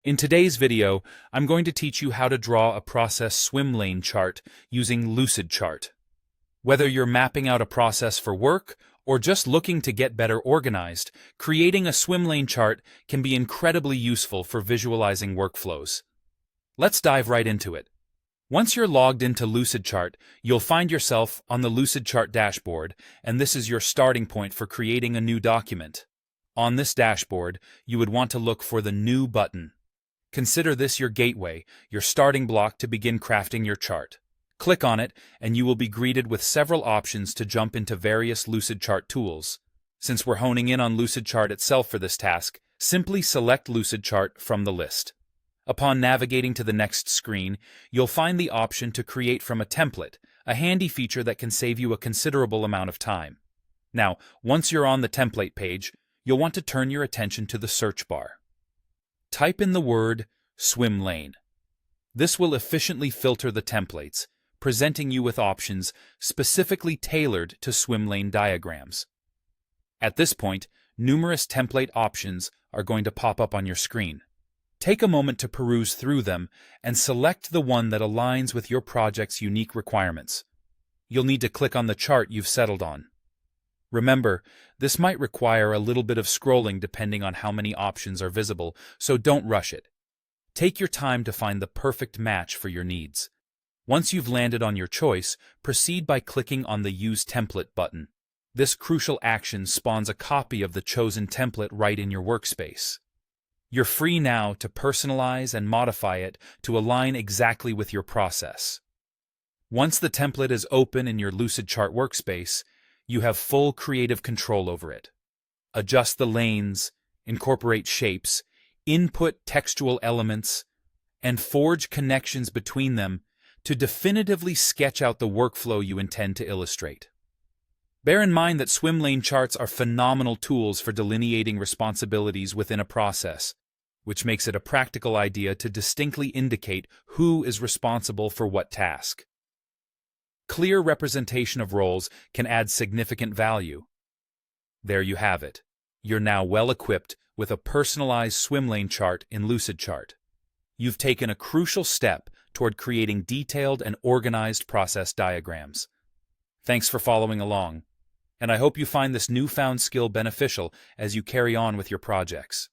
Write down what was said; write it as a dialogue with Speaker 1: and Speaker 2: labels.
Speaker 1: In today's video, I'm going to teach you how to draw a process swimlane chart using Lucidchart. Whether you're mapping out a process for work or just looking to get better organized, creating a swimlane chart can be incredibly useful for visualizing workflows. Let's dive right into it. Once you're logged into Lucidchart, you'll find yourself on the Lucidchart dashboard, and this is your starting point for creating a new document. On this dashboard, you would want to look for the New button. Consider this your gateway, your starting block to begin crafting your chart. Click on it, and you will be greeted with several options to jump into various Lucidchart tools. Since we're honing in on Lucidchart itself for this task, simply select Lucidchart from the list. Upon navigating to the next screen, you'll find the option to create from a template, a handy feature that can save you a considerable amount of time. Now, once you're on the template page, you'll want to turn your attention to the search bar. Type in the word Swimlane. This will efficiently filter the templates, presenting you with options specifically tailored to swimlane diagrams. At this point, numerous template options are going to pop up on your screen. Take a moment to peruse through them and select the one that aligns with your project's unique requirements. You'll need to click on the chart you've settled on. Remember, this might require a little bit of scrolling depending on how many options are visible, so don't rush it. Take your time to find the perfect match for your needs. Once you've landed on your choice, proceed by clicking on the Use Template button. This crucial action spawns a copy of the chosen template right in your workspace. You're free now to personalize and modify it to align exactly with your process. Once the template is open in your Lucidchart workspace, you have full creative control over it. Adjust the lanes, incorporate shapes, input textual elements, and forge connections between them to definitively sketch out the workflow you intend to illustrate. Bear in mind that swimlane charts are phenomenal tools for delineating responsibilities within a process, which makes it a practical idea to distinctly indicate who is responsible for what task. Clear representation of roles can add significant value. There you have it. You're now well equipped with a personalized swimlane chart in Lucidchart. You've taken a crucial step toward creating detailed and organized process diagrams. Thanks for following along, and I hope you find this newfound skill beneficial as you carry on with your projects.